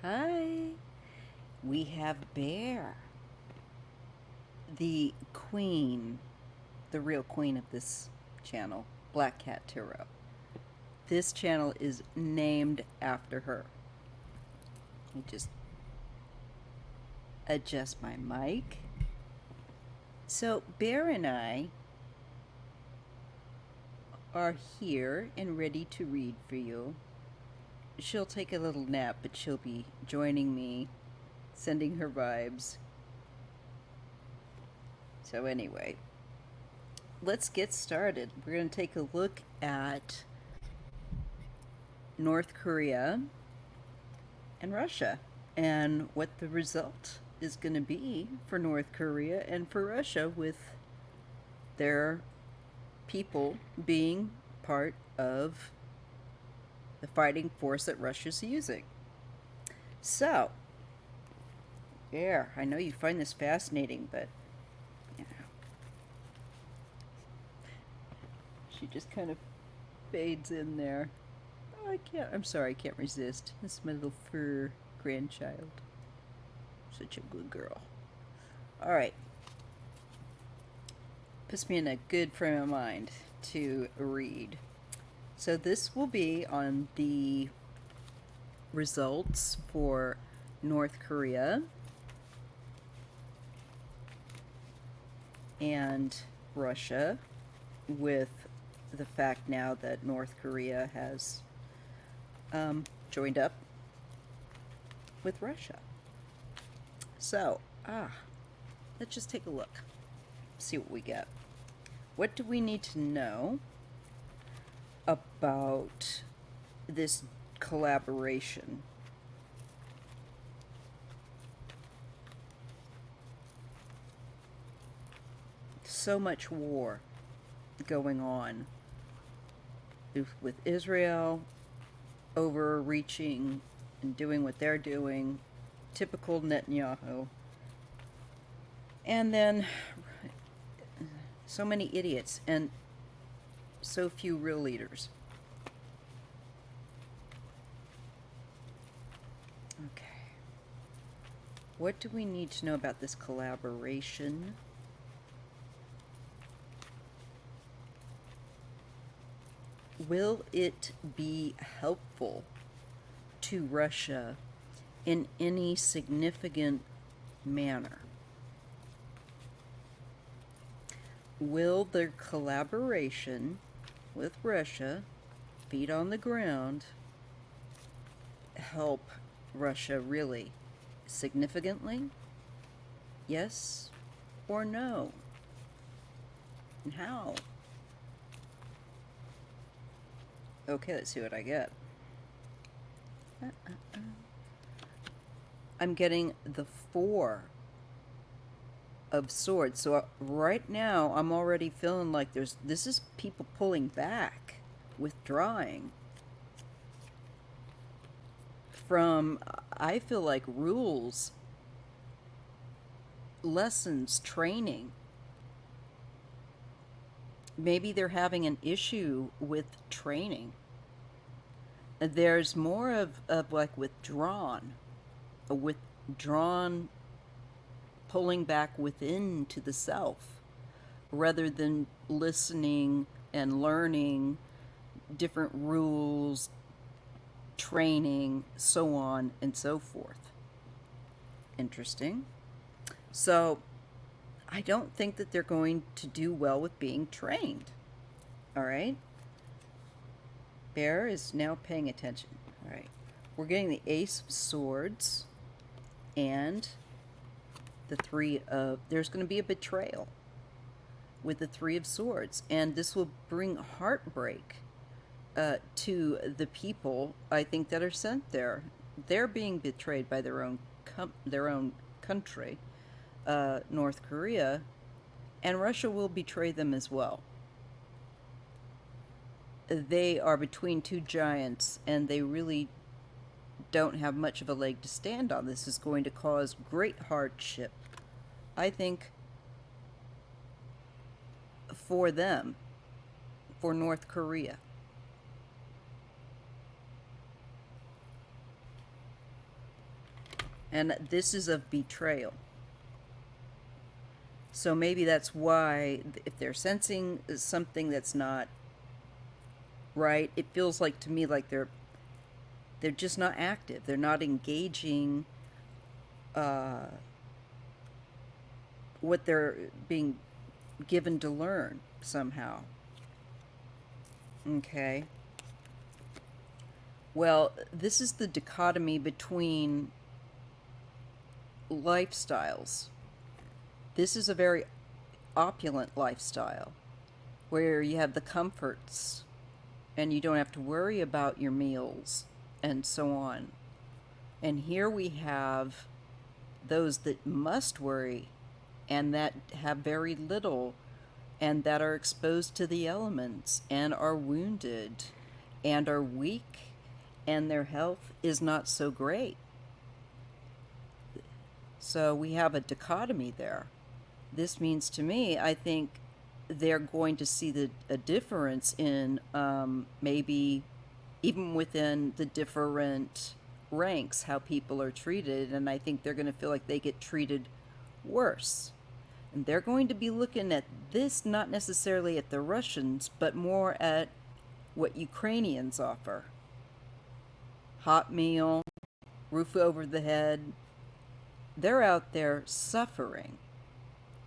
Hi. We have Bear, the queen, the real queen of this channel, BlackCat Tarot. This channel is named after her. Let me just adjust my mic. So, Bear and I are here and ready to read for you. She'll take a little nap, but she'll be joining me, sending her vibes. So, anyway, let's get started. We're going to take a look at North Korea and Russia and what the result is going to be for North Korea and for Russia with their people being part of the fighting force that Russia's using. So, yeah, I know you find this fascinating, but you know, she just kind of fades in there. Oh, I'm sorry, I can't resist. This is my little fur grandchild. Such a good girl. All right. Puts me in a good frame of mind to read. So this will be on the results for North Korea and Russia, with the fact now that North Korea has joined up with Russia. So, let's just take a look, see what we get. What do we need to know about this collaboration? So much war going on with Israel overreaching and doing what they're doing, typical Netanyahu. And then so many idiots and so few real leaders. Okay. What do we need to know about this collaboration? Will it be helpful to Russia in any significant manner? Will their collaboration with Russia, feet on the ground, help Russia really significantly? Yes or no? And how? Okay, let's see what I get. I'm getting the 4 of Swords. So right now I'm already feeling like this is people pulling back, withdrawing from, I feel like, rules, lessons, training. Maybe they're having an issue with training. There's more of like withdrawn, pulling back within to the self, rather than listening and learning different rules, training, so on and so forth. Interesting. So I don't think that they're going to do well with being trained. All right. Bear is now paying attention. All right. We're getting the Ace of Swords and the 3 of... There's going to be a betrayal with the 3 of Swords. And this will bring heartbreak to the people, I think, that are sent there. They're being betrayed by their own country, North Korea, and Russia will betray them as well. They are between 2 giants, and they really don't have much of a leg to stand on. This is going to cause great hardship, I think, for them, for North Korea. And this is of betrayal. So maybe that's why, if they're sensing something that's not right, it feels like to me like they're just not active. They're not engaging uh, what they're being given to learn somehow. Okay. Well, this is the dichotomy between lifestyles. This is a very opulent lifestyle where you have the comforts and you don't have to worry about your meals and so on. And here we have those that must worry and that have very little and that are exposed to the elements and are wounded and are weak and their health is not so great. So we have a dichotomy there. This means to me, I think they're going to see a difference in maybe even within the different ranks, how people are treated. And I think they're going to feel like they get treated worse. And they're going to be looking at this not necessarily at the Russians, but more at what Ukrainians offer. Hot meal, roof over the head. They're out there suffering.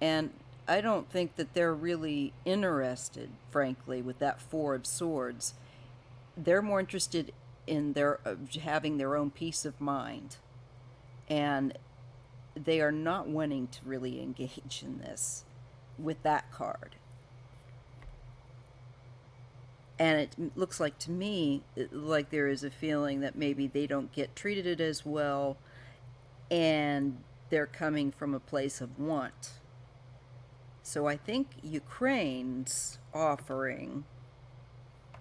And I don't think that they're really interested, frankly, with that Four of Swords. They're more interested in their having their own peace of mind. And they are not wanting to really engage in this with that card. And it looks like to me like there is a feeling that maybe they don't get treated as well and they're coming from a place of want. So I think Ukraine's offering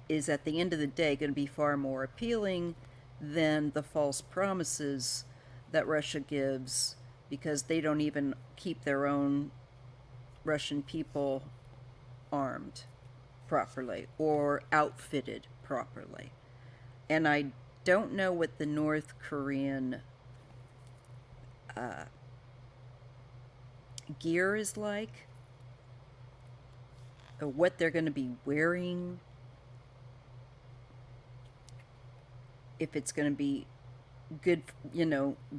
is at the end of the day going to be far more appealing than the false promises that Russia gives, because they don't even keep their own Russian people armed properly or outfitted properly. And I don't know what the North Korean gear is like, or what they're going to be wearing, if it's going to be good,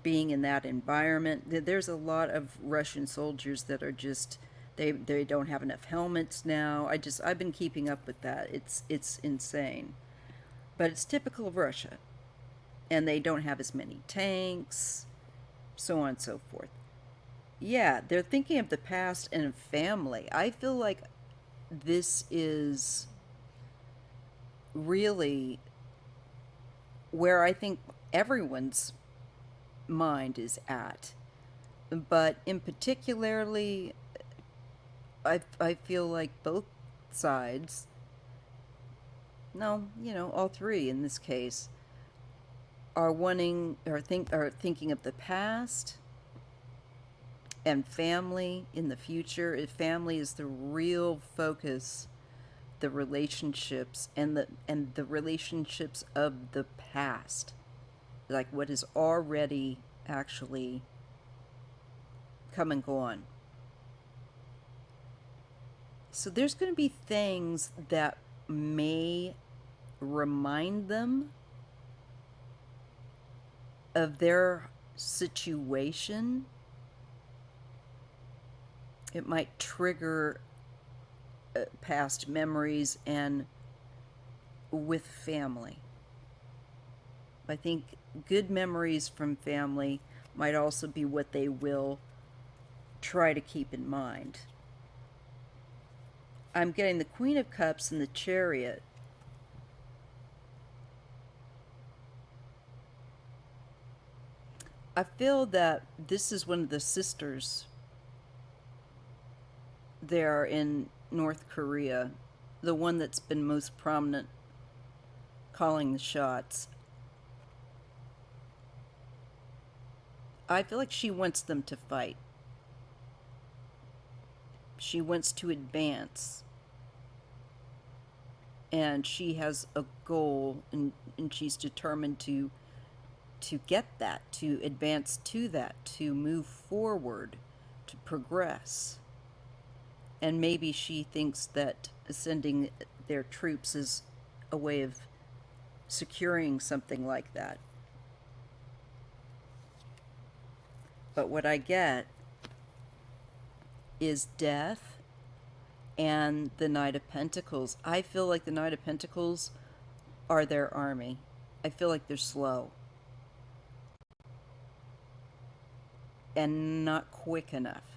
being in that environment. There's a lot of Russian soldiers that are just, they don't have enough helmets now. I've been keeping up with that. It's insane. But it's typical of Russia. And they don't have as many tanks, so on and so forth. Yeah, they're thinking of the past and family. I feel like this is really where I think everyone's mind is at. But in particularly, I feel like both sides, no, all three in this case, are wanting or are thinking of the past and family in the future. If family is the real focus, the relationships and the relationships of the past, like what is already actually come and gone. So there's going to be things that may remind them of their situation. It might trigger past memories and with family. I think good memories from family might also be what they will try to keep in mind. I'm getting the Queen of Cups and the Chariot. I feel that this is one of the sisters there in North Korea, the one that's been most prominent, calling the shots. I feel like she wants them to fight. She wants to advance. And she has a goal, and she's determined to to get that, to advance to that, to move forward, to progress. And maybe she thinks that sending their troops is a way of securing something like that. But what I get is death and the Knight of Pentacles. I feel like the Knight of Pentacles are their army. I feel like they're slow and not quick enough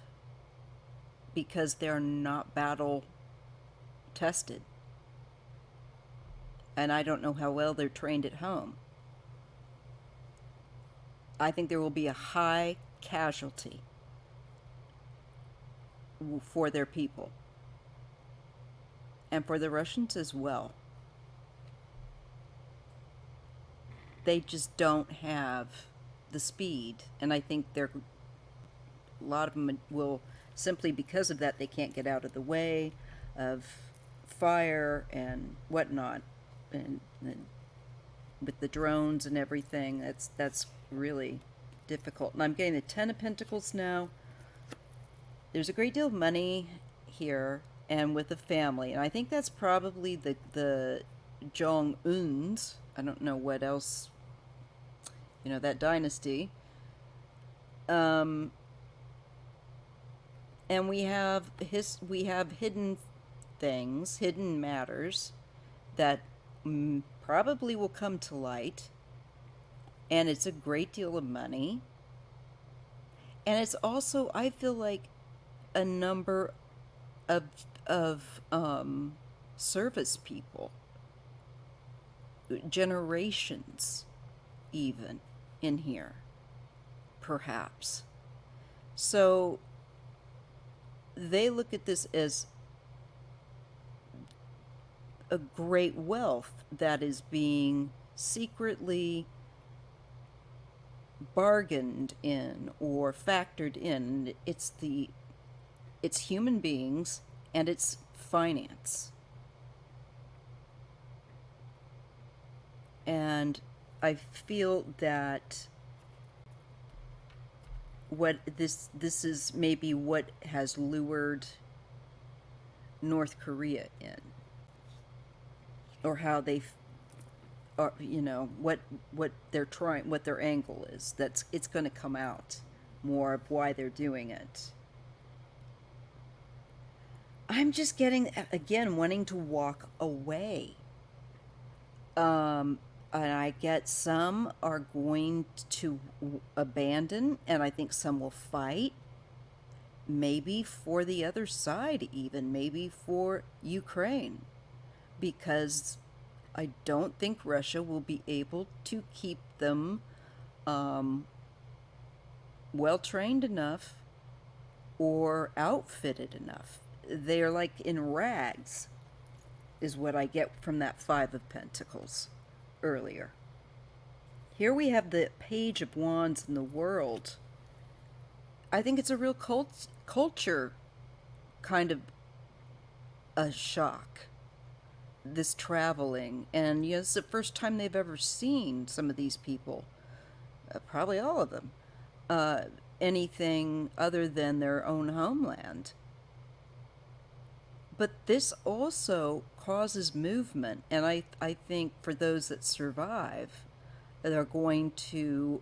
because they're not battle tested. And I don't know how well they're trained at home. I think there will be a high casualty for their people and for the Russians as well. They just don't have the speed, and I think a lot of them will, simply because of that, they can't get out of the way of fire and whatnot, and with the drones and everything, that's really difficult. And I'm getting the Ten of Pentacles now. There's a great deal of money here, and with the family, and I think that's probably the Jong-uns. I don't know what else, that dynasty. And we have hidden things, hidden matters that probably will come to light, and it's a great deal of money. And it's also, I feel like, a number of service people, generations even, in here, perhaps. So they look at this as a great wealth that is being secretly bargained in or factored in. It's human beings and it's finance. And I feel that what this is maybe what has lured North Korea in, or how they are, what they're trying, what their angle is. It's going to come out more of why they're doing it. I'm just getting, again, wanting to walk away. And I get some are going to abandon, and I think some will fight. Maybe for the other side, even. Maybe for Ukraine. Because I don't think Russia will be able to keep them well trained enough or outfitted enough. They're like in rags, is what I get from that Five of Pentacles earlier. Here we have the Page of Wands in the World. I think it's a real culture kind of a shock, this traveling. And it's the first time they've ever seen some of these people, probably all of them, anything other than their own homeland. But this also causes movement, and I think for those that survive, they're going to,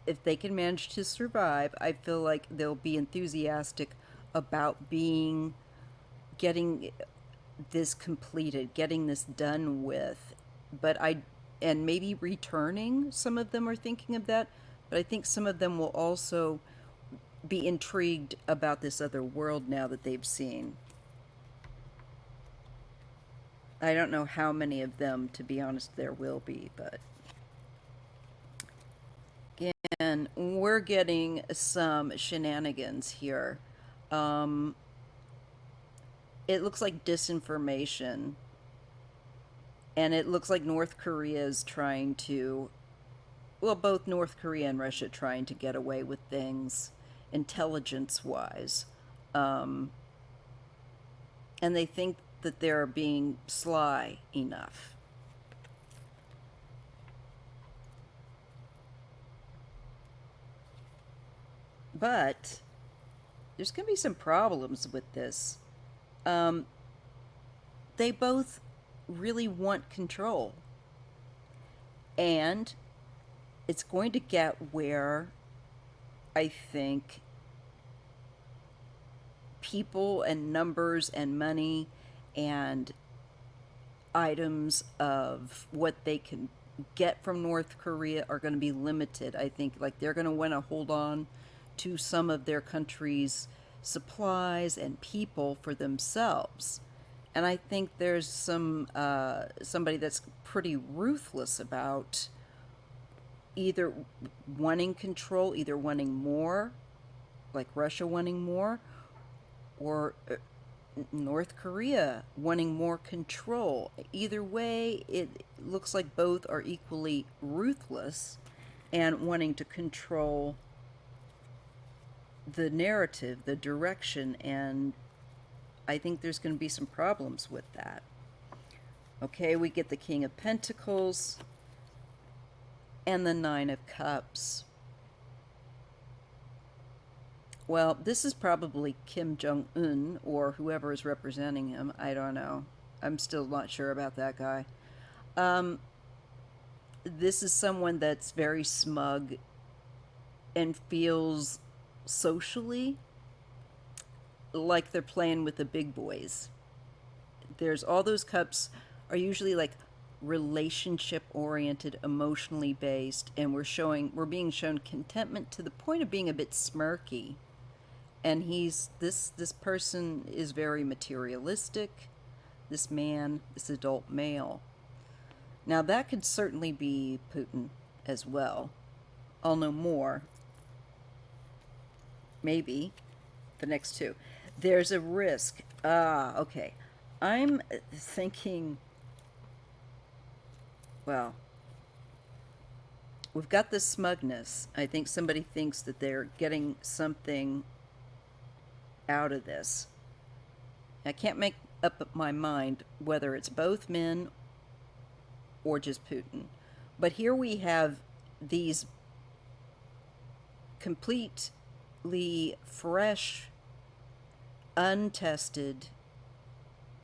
if they can manage to survive, I feel like they'll be enthusiastic about getting this completed, getting this done with. And maybe returning, some of them are thinking of that, but I think some of them will also be intrigued about this other world now that they've seen. I don't know how many of them, to be honest, there will be, but again, we're getting some shenanigans here. It looks like disinformation, and it looks like North Korea is trying to, well, both North Korea and Russia trying to get away with things intelligence-wise, and they think that they're being sly enough. But there's going to be some problems with this. Um, they both really want control. And it's going to get where I think people and numbers and money and items of what they can get from North Korea are going to be limited. I think like they're going to want to hold on to some of their country's supplies and people for themselves. And I think there's somebody that's pretty ruthless about either wanting control, either wanting more, like Russia wanting more, or North Korea wanting more control. Either way, it looks like both are equally ruthless and wanting to control the narrative, the direction, and I think there's going to be some problems with that. Okay, we get the King of Pentacles and the Nine of Cups. Well, this is probably Kim Jong-un or whoever is representing him. I don't know. I'm still not sure about that guy. This is someone that's very smug and feels socially like they're playing with the big boys. There's all those cups are usually like relationship oriented, emotionally based, and we're being shown contentment to the point of being a bit smirky. And this person is very materialistic, this man, this adult male. Now that could certainly be Putin as well. I'll know more maybe the next two. There's a risk. Okay. I'm thinking, well, we've got this smugness. I think somebody thinks that they're getting something out of this. I can't make up my mind whether it's both men or just Putin. But here we have these completely fresh, untested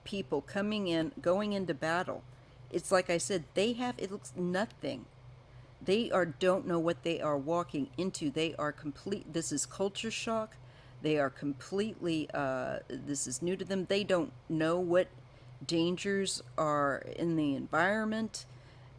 people coming in, going into battle. It's like I said, it looks nothing. They don't know what they are walking into. This is culture shock. They are completely, this is new to them. They don't know what dangers are in the environment.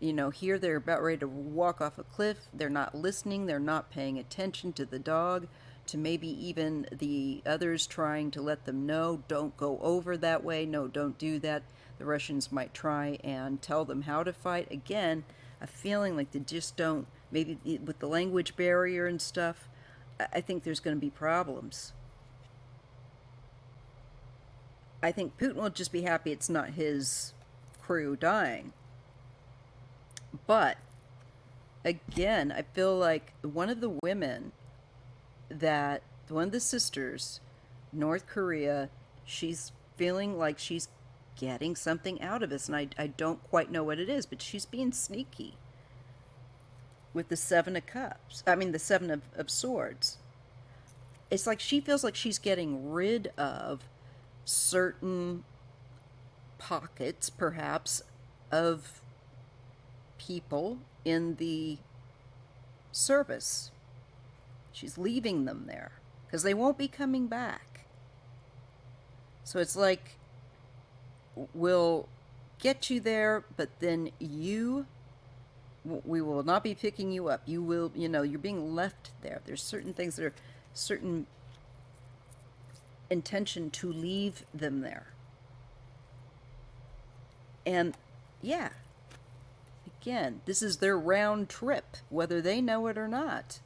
Here they're about ready to walk off a cliff. They're not listening. They're not paying attention to the dog, to maybe even the others trying to let them know, don't go over that way. No, don't do that. The Russians might try and tell them how to fight. Again, a feeling like they just don't, maybe with the language barrier and stuff, I think there's going to be problems. I think Putin will just be happy it's not his crew dying. But, again, I feel like one of the women one of the sisters, North Korea, she's feeling like she's getting something out of this, and I don't quite know what it is, but she's being sneaky with the Seven of Cups. I mean, the Seven of Swords. It's like she feels like she's getting rid of certain pockets, perhaps, of people in the service. She's leaving them there because they won't be coming back. So it's like, we'll get you there, but then we will not be picking you up. You will, you're being left there. There's certain things that are certain intention to leave them there. And yeah, again, this is their round trip, whether they know it or not.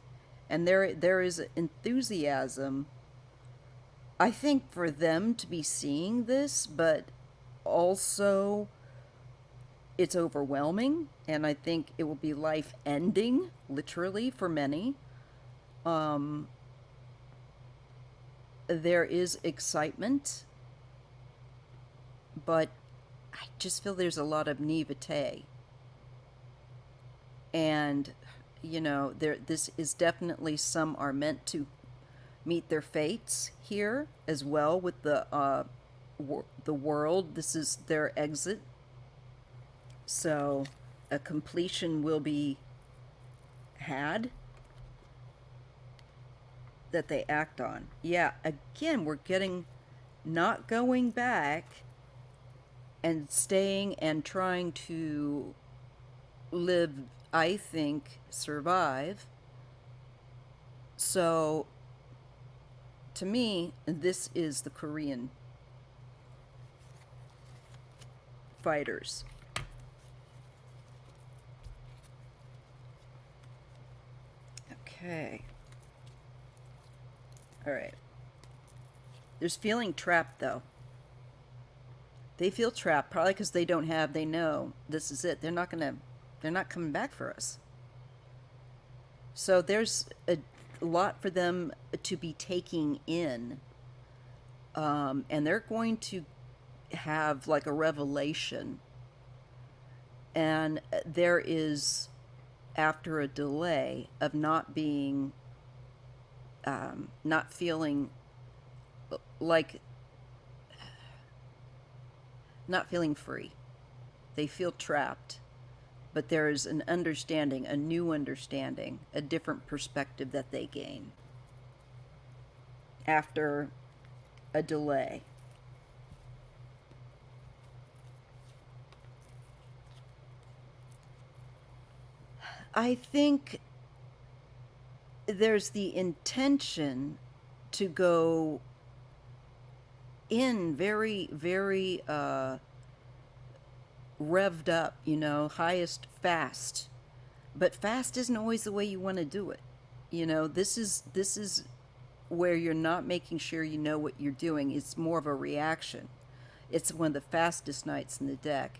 And there is enthusiasm, I think, for them to be seeing this, but also it's overwhelming, and I think it will be life-ending, literally, for many. There is excitement, but I just feel there's a lot of naivete. And, this is definitely, some are meant to meet their fates here as well with the world. This is their exit. So a completion will be had that they act on. Yeah, again, we're getting not going back and staying and trying to live, I think, survive. So to me, this is the Korean fighters. Okay. All right. There's feeling trapped, though. They feel trapped, probably because they don't have, they know this is it. They're not coming back for us. So there's a lot for them to be taking in. And they're going to have like a revelation. And there is, after a delay of not being, not feeling like, not feeling free. They feel trapped, but there is an understanding, a new understanding, a different perspective that they gain after a delay. I think there's the intention to go in very, very revved up, highest fast. But fast isn't always the way you want to do it. This is where you're not making sure you know what you're doing. It's more of a reaction. It's one of the fastest knights in the deck.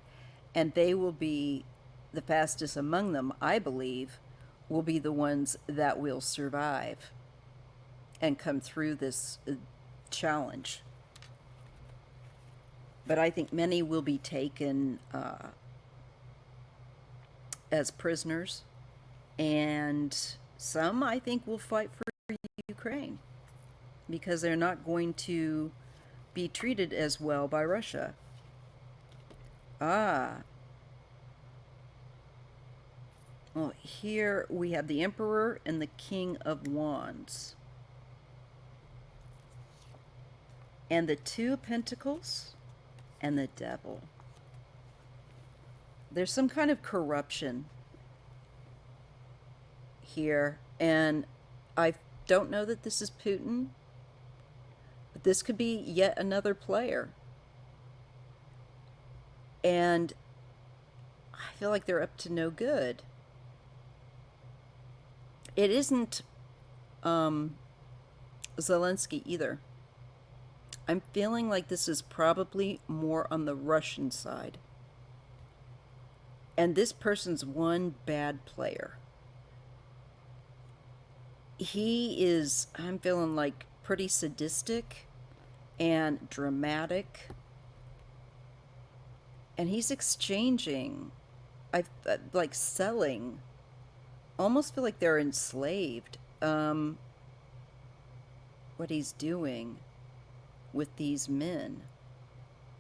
And they will be the fastest among them, I believe, will be the ones that will survive and come through this challenge. But I think many will be taken as prisoners, and some, I think, will fight for Ukraine because they're not going to be treated as well by Russia. Well, here we have the Emperor and the King of Wands. And the Two of Pentacles and the Devil. There's some kind of corruption here, and I don't know that this is Putin, but this could be yet another player. And I feel like they're up to no good. It isn't Zelensky either. I'm feeling like this is probably more on the Russian side. And this person's one bad player. He is, I'm feeling like, pretty sadistic and dramatic. And he's exchanging, like selling. Almost feel like they're enslaved. What he's doing with these men.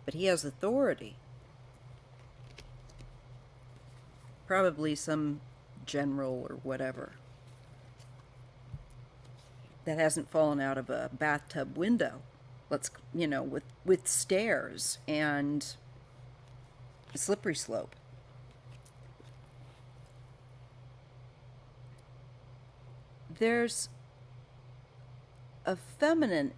But he has authority. Probably some general or whatever that hasn't fallen out of a bathtub window. Let's, with stairs and a slippery slope. There's a feminine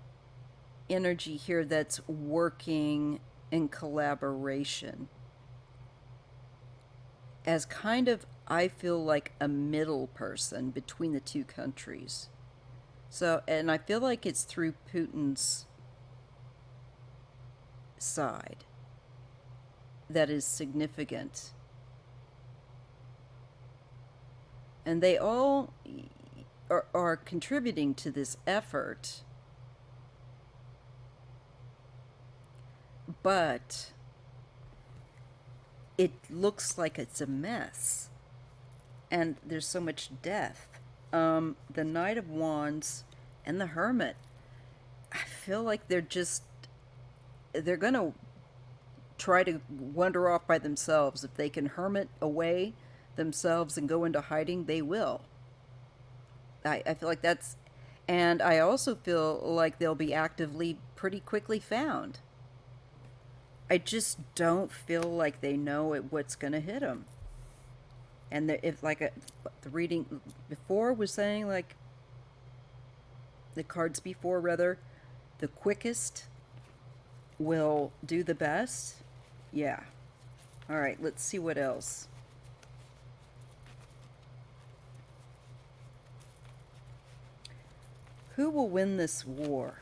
energy here that's working in collaboration as kind of, I feel like, a middle person between the two countries. So, and I feel like it's through Putin's side that is significant. And they all are contributing to this effort. But it looks like it's a mess. And there's so much death. The Knight of Wands and the Hermit. I feel like they're going to try to wander off by themselves. If they can hermit away themselves and go into hiding, they will. I feel like that's, and I also feel like they'll be actively pretty quickly found. I just don't feel like they know what's going to hit them. And if like the reading before was saying, like the cards before rather, the quickest will do the best. Yeah. All right, let's see what else. Who will win this war?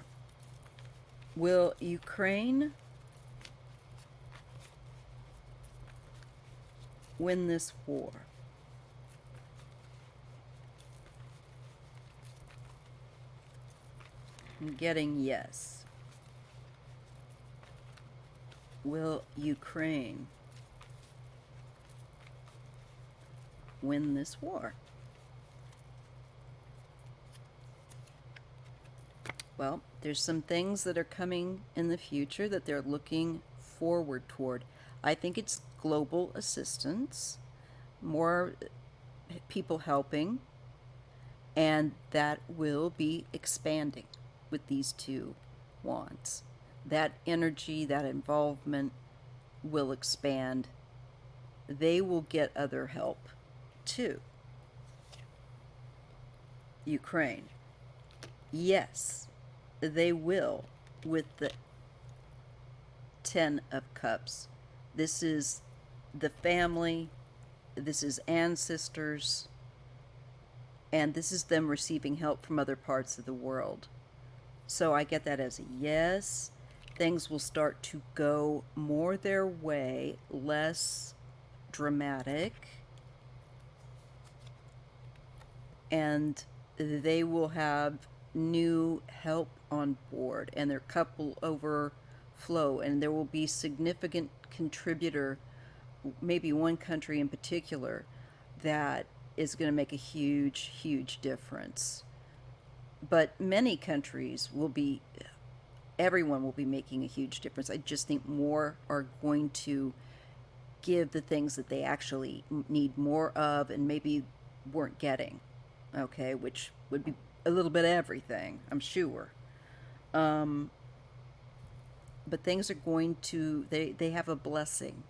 Will Ukraine win this war? I'm getting yes. Will Ukraine win this war? Well, there's some things that are coming in the future that they're looking forward toward. I think it's global assistance, more people helping, and that will be expanding with these two wands. That energy, that involvement will expand. They will get other help too. Ukraine. Yes, they will with the Ten of Cups. This is the family, this is ancestors, and this is them receiving help from other parts of the world. So I get that as a yes. Things will start to go more their way, less dramatic, and they will have new help on board, and their cup will overflow, and there will be significant contributor, maybe one country in particular, that is going to make a huge difference. But many countries will be, everyone will be making a huge difference. I just think more are going to give the things that they actually need more of and maybe weren't getting, okay, which would be a little bit of everything, I'm sure. But things are going to, they have a blessing.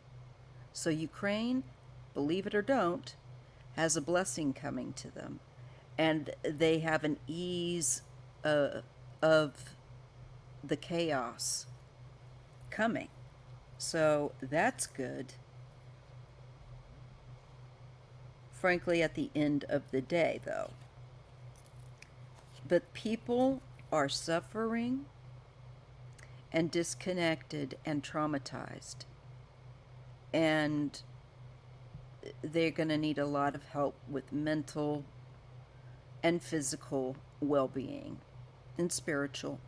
So Ukraine, believe it or don't, has a blessing coming to them. And they have an ease of the chaos coming. So that's good. Frankly, at the end of the day, though. But people are suffering and disconnected and traumatized. And they're going to need a lot of help with mental and physical well-being and spiritual.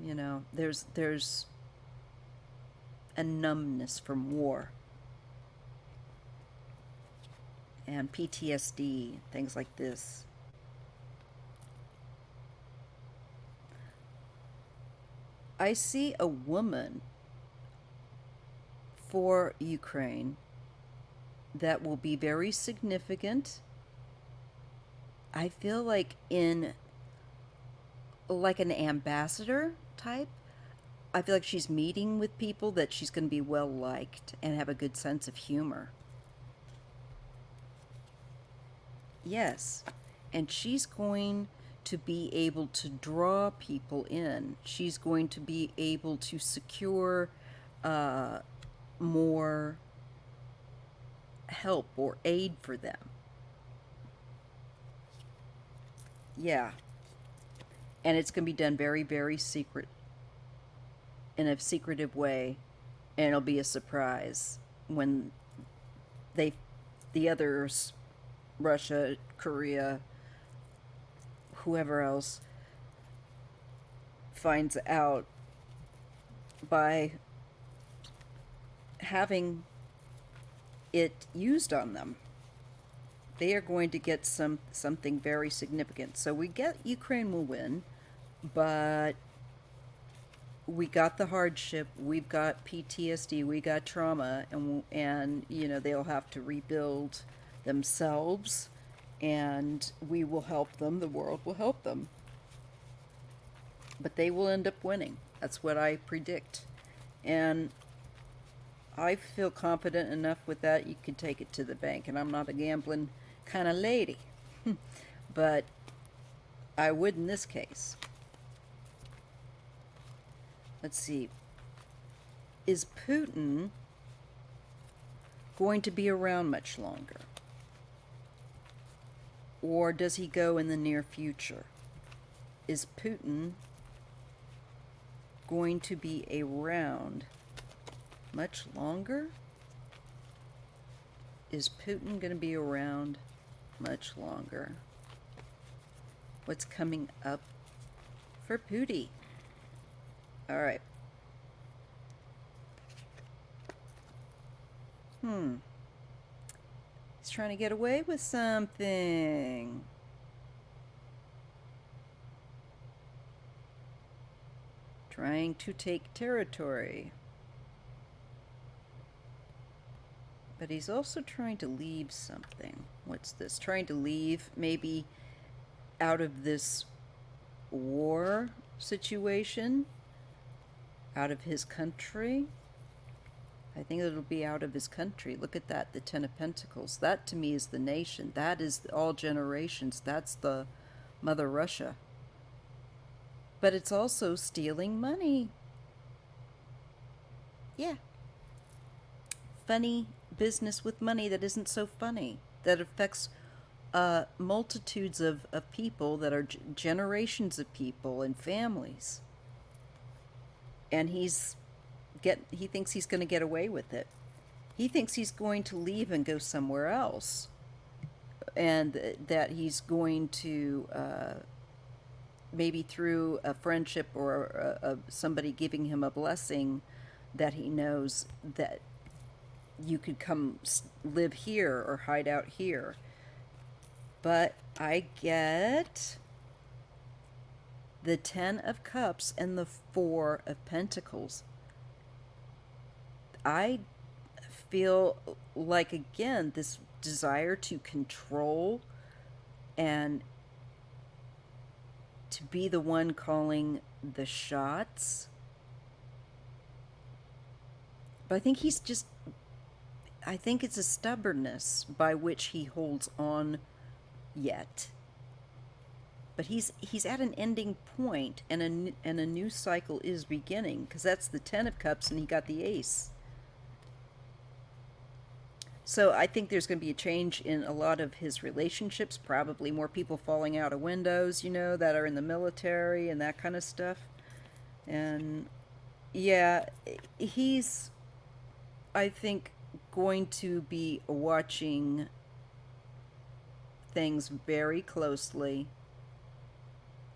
You know, there's a numbness from war and PTSD, things like this. I see a woman for Ukraine that will be very significant. I feel like in like an ambassador type. I feel like she's meeting with people that she's going to be well liked and have a good sense of humor. Yes. And she's going to be able to draw people in. She's going to be able to secure more help or aid for them. Yeah. And it's going to be done very secret, in a secretive way, and it'll be a surprise when the others, Russia, Korea, whoever else, finds out by having it used on them They are going to get something very significant. So we get Ukraine will win, but we got the hardship, we've got PTSD, we got trauma, and you know they'll have to rebuild themselves, and we will help them. The world will help them, but they will end up winning. That's what I predict, and I feel confident enough with that. You can take it to the bank, and I'm not a gambling kind of lady, but I would in this case. Let's see. Is Putin going to be around much longer? Or does he go in the near future? Is Putin going to be around much longer? Is Putin going to be around much longer? What's coming up for Putin? All right. He's trying to get away with something. Trying to take territory. But he's also trying to leave something. What's this? Trying to leave maybe out of this war situation? Out of his country? I think it'll be out of his country. Look at that, the Ten of Pentacles. That to me is the nation. That is all generations. That's the Mother Russia. But it's also stealing money. Yeah. Funny business with money that isn't so funny. That affects multitudes of people that are generations of people and families. And he thinks he's going to get away with it. He thinks he's going to leave and go somewhere else, and that he's going to maybe through a friendship or somebody giving him a blessing, that he knows that you could come live here or hide out here. But I get the Ten of Cups and the Four of Pentacles. I feel like, again, this desire to control and to be the one calling the shots. But I think I think it's a stubbornness by which he holds on yet. But he's at an ending point, and a new cycle is beginning, because that's the Ten of Cups, and he got the Ace. So I think there's going to be a change in a lot of his relationships, probably more people falling out of windows, that are in the military and that kind of stuff. And yeah, he's, I think, going to be watching things very closely.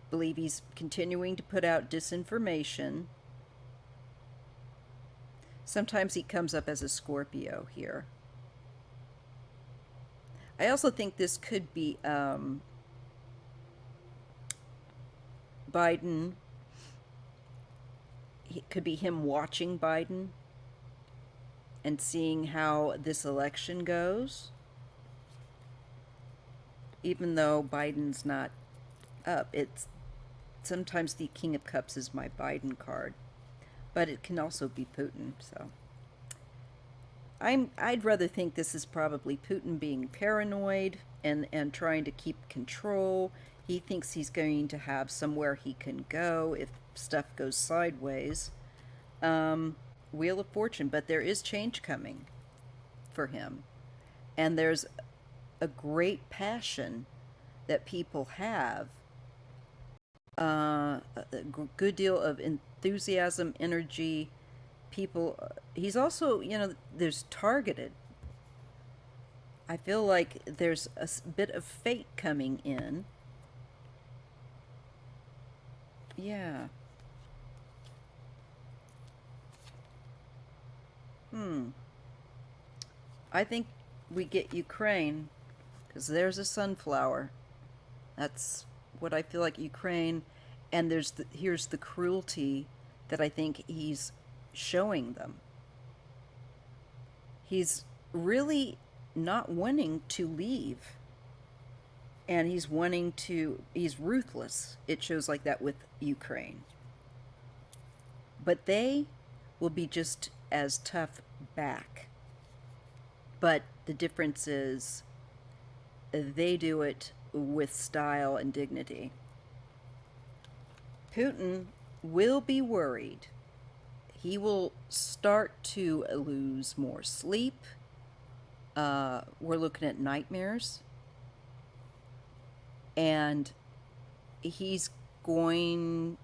Believe he's continuing to put out disinformation. Sometimes he comes up as a Scorpio here. I also think this could be Biden. It could be him watching Biden and seeing how this election goes. Even though Biden's not up, it's sometimes the King of Cups is my Biden card, but it can also be Putin. So I'd rather think this is probably Putin being paranoid and trying to keep control. He thinks he's going to have somewhere he can go if stuff goes sideways. Wheel of Fortune, but there is change coming for him, and there's a great passion that people have. A good deal of enthusiasm, energy. People, he's also, there's targeted. I feel like there's a bit of fate coming in. Yeah. I think we get Ukraine, Because there's a sunflower. That's what I feel like Ukraine, and here's the cruelty that I think he's showing them. He's really not wanting to leave, and he's ruthless. It shows like that with Ukraine. But they will be just as tough back. But the difference is they do it with style and dignity. Putin will be worried. He will start to lose more sleep. We're looking at nightmares. And he's going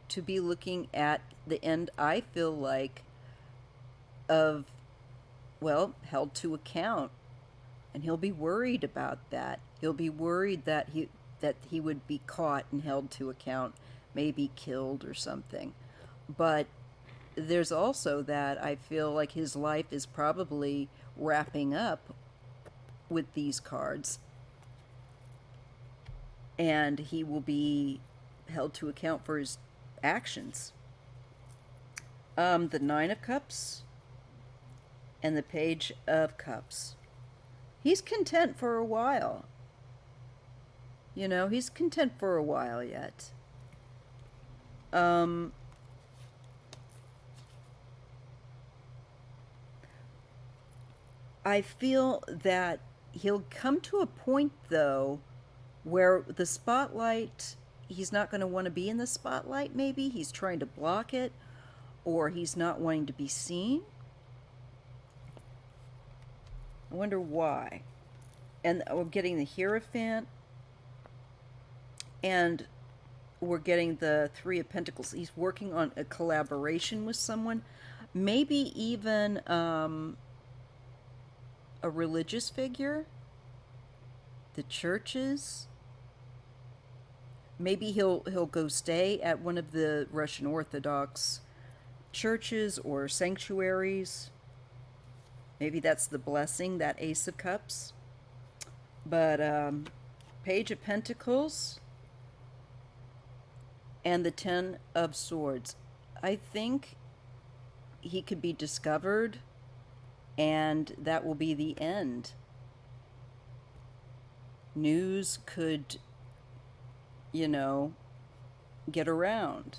to be looking at the end, I feel like, of, well, held to account. And he'll be worried about that. He'll be worried that he would be caught and held to account, maybe killed or something. But there's also that I feel like his life is probably wrapping up with these cards. And he will be held to account for his actions. The Nine of Cups and the Page of Cups. He's content for a while. You know, he's content for a while yet. I feel that he'll come to a point, though, where the spotlight, he's not going to want to be in the spotlight, maybe. He's trying to block it, or he's not wanting to be seen. I wonder why. And we're getting the Hierophant, and we're getting the Three of Pentacles. He's working on a collaboration with someone, maybe even a religious figure, the churches. Maybe he'll go stay at one of the Russian Orthodox churches or sanctuaries. Maybe that's the blessing, that Ace of Cups. But Page of Pentacles and the Ten of Swords. I think he could be discovered, and that will be the end. News could, you know, get around.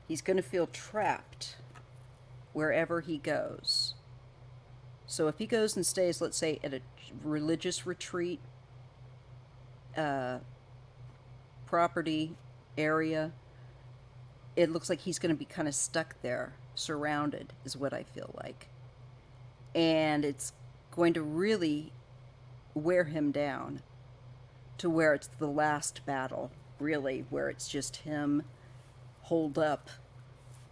He's going to feel trapped wherever he goes. So if he goes and stays, let's say, at a religious retreat, property area, it looks like he's going to be kind of stuck there, surrounded, is what I feel like. And it's going to really wear him down to where it's the last battle, really, where it's just him holed up,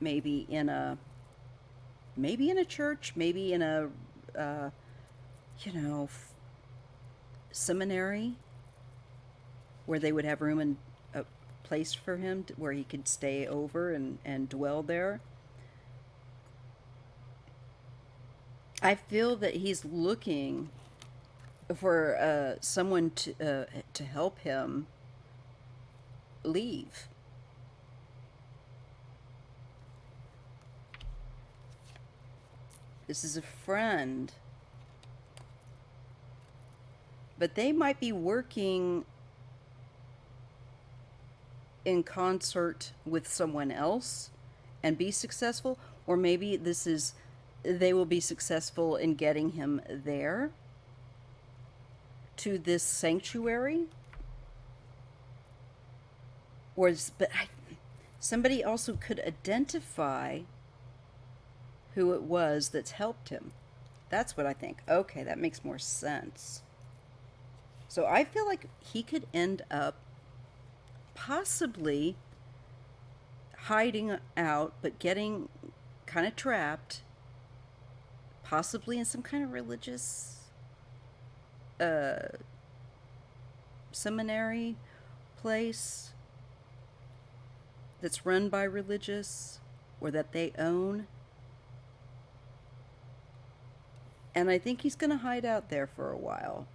maybe in a church, maybe in a seminary, where they would have room and a place for him where he could stay over and dwell there. I feel that he's looking for someone to help him leave. This is a friend. But they might be working in concert with someone else and be successful. Or maybe they will be successful in getting him there to this sanctuary. Somebody also could identify who it was that's helped him. That's what I think. Okay, that makes more sense. So I feel like he could end up possibly hiding out, but getting kind of trapped, possibly in some kind of religious seminary place that's run by religious or that they own. And I think he's going to hide out there for a while.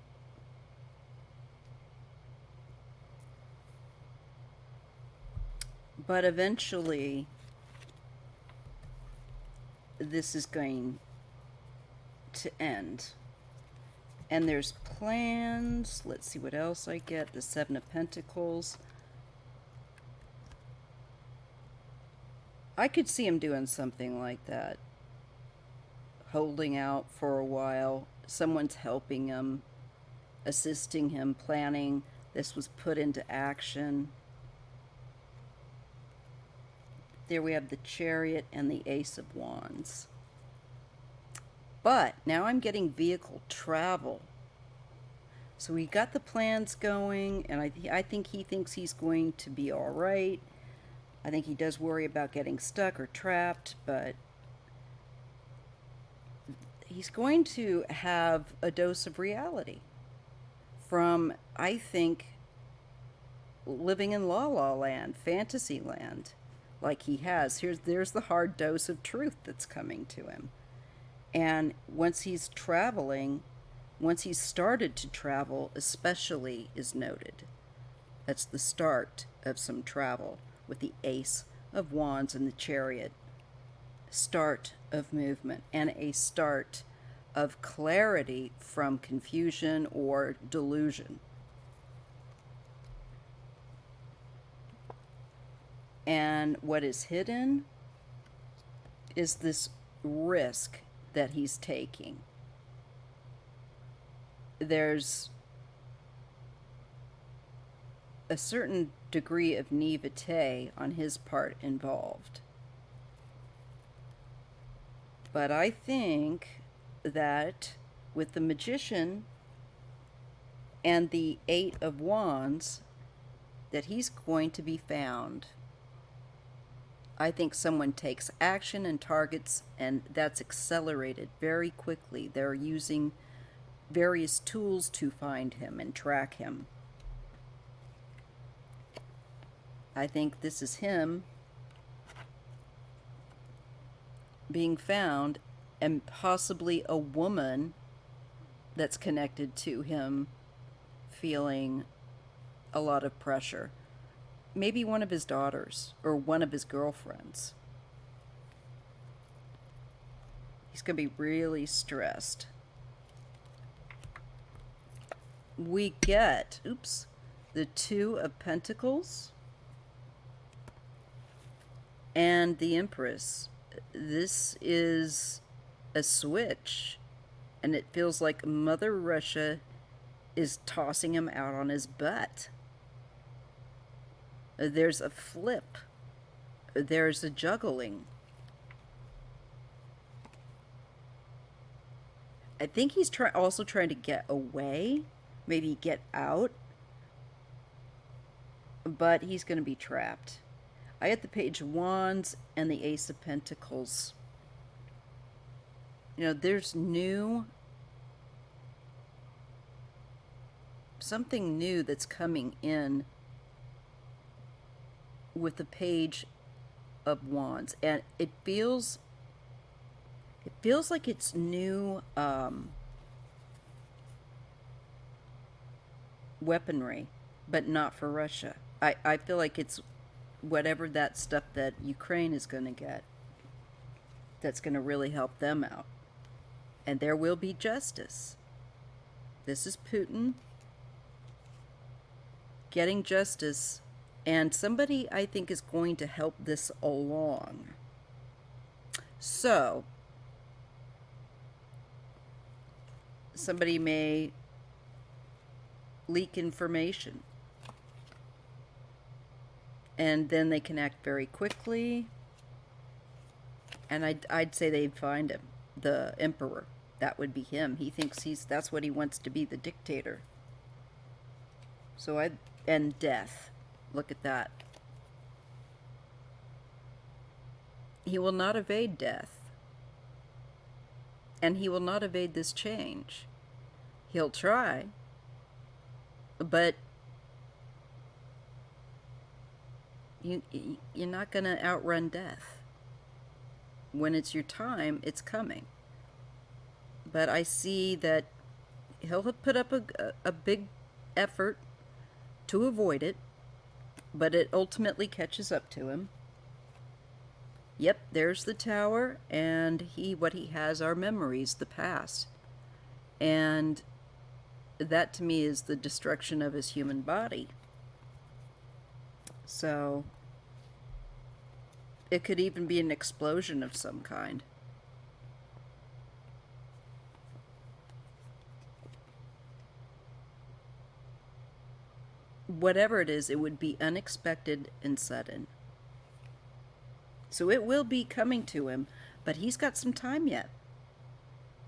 But eventually, this is going to end. And there's plans. Let's see what else I get. The Seven of Pentacles. I could see him doing something like that. Holding out for a while. Someone's helping him, assisting him, planning. This was put into action. There we have the Chariot and the Ace of Wands. But now I'm getting vehicle travel. So we got the plans going, and I think he thinks he's going to be all right. I think he does worry about getting stuck or trapped, but he's going to have a dose of reality from, I think, living in La La Land, fantasy land, like he has. There's the hard dose of truth that's coming to him. And once he's traveling, once he's started to travel, especially is noted. That's the start of some travel with the Ace of Wands and the Chariot. Start of movement and a start of clarity from confusion or delusion. And what is hidden is this risk that he's taking. There's a certain degree of naivete on his part involved. But I think that with the Magician and the Eight of Wands, that he's going to be found. I think someone takes action and targets, and that's accelerated very quickly. They're using various tools to find him and track him. I think this is him being found, and possibly a woman that's connected to him feeling a lot of pressure. Maybe one of his daughters or one of his girlfriends. He's going to be really stressed. We get, the Two of Pentacles and the Empress. This is a switch, and it feels like Mother Russia is tossing him out on his butt. There's a flip. There's a juggling. I think he's also trying to get away, maybe get out, but he's going to be trapped. I get the Page of Wands and the Ace of Pentacles. You know, there's something new that's coming in with the Page of Wands, and it feels like it's new weaponry, but not for Russia. I feel like it's whatever that stuff that Ukraine is going to get that's going to really help them out. And there will be justice. This is Putin getting justice, and somebody I think is going to help this along. So, somebody may leak information, and then they can act very quickly, and I'd say they'd find him, the Emperor. That would be him. He thinks that's what he wants to be, the dictator. So and death. Look at that. He will not evade death. And he will not evade this change. He'll try, but you're not going to outrun death. When it's your time, it's coming. but I see that he'll put up a big effort to avoid it, but it ultimately catches up to him. Yep, there's the tower, and what he has are memories, the past. And that to me is the destruction of his human body. So it could even be an explosion of some kind. Whatever it is, it would be unexpected and sudden. So it will be coming to him, but he's got some time yet.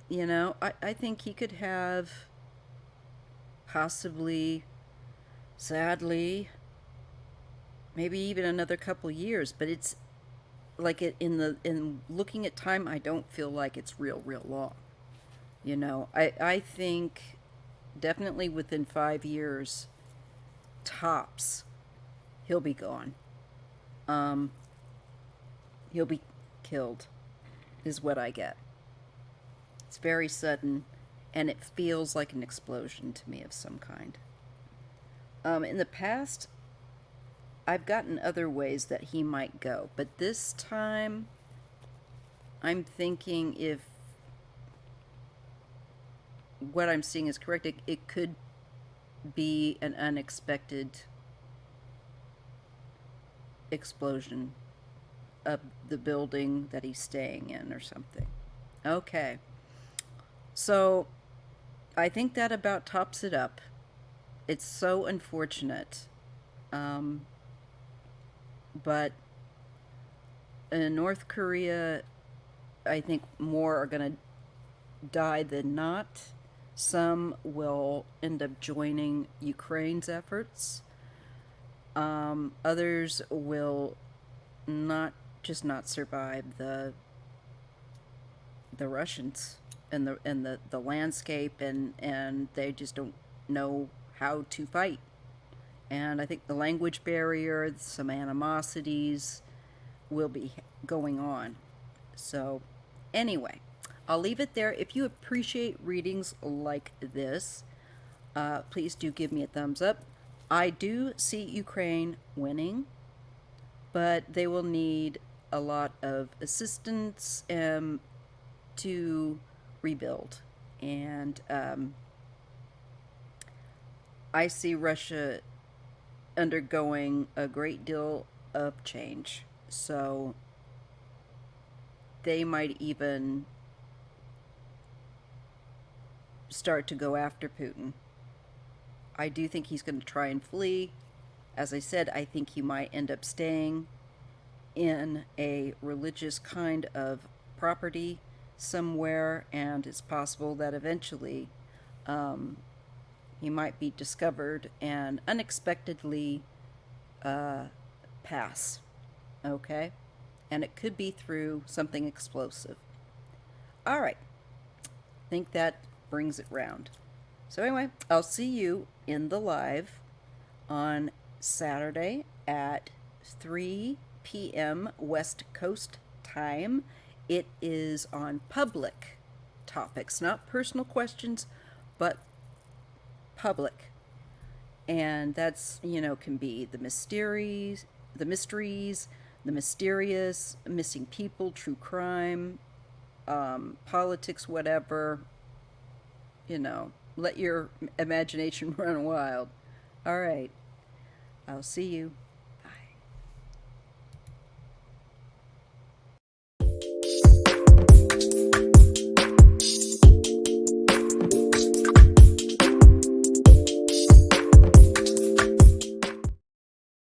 You know, I think he could have possibly, sadly, maybe even another couple years, but it's like in looking at time, I don't feel like it's real long. You know, I think definitely within 5 years, tops, he'll be gone. He'll be killed, is what I get. It's very sudden, and it feels like an explosion to me of some kind. In the past, I've gotten other ways that he might go, but this time, I'm thinking if what I'm seeing is correct, it could be an unexpected explosion of the building that he's staying in or something. Okay. So I think that about tops it up. It's so unfortunate. But in North Korea, I think more are going to die than not. Some will end up joining Ukraine's efforts. Others will not survive the Russians and the landscape, and they just don't know how to fight. And I think the language barrier, some animosities will be going on. So anyway, I'll leave it there. If you appreciate readings like this, please do give me a thumbs up. I do see Ukraine winning, but they will need a lot of assistance to rebuild. And I see Russia undergoing a great deal of change. So they might even start to go after Putin. I do think he's going to try and flee. As I said, I think he might end up staying in a religious kind of property somewhere, and it's possible that eventually he might be discovered and unexpectedly pass. Okay? And it could be through something explosive. All right. I think that brings it round. So anyway, I'll see you in the live on Saturday at 3 p.m. West Coast time. It is on public topics, not personal questions, but public. And that's, can be the mysteries, the mysterious, missing people, true crime, politics, whatever. Let your imagination run wild. All right. I'll see you.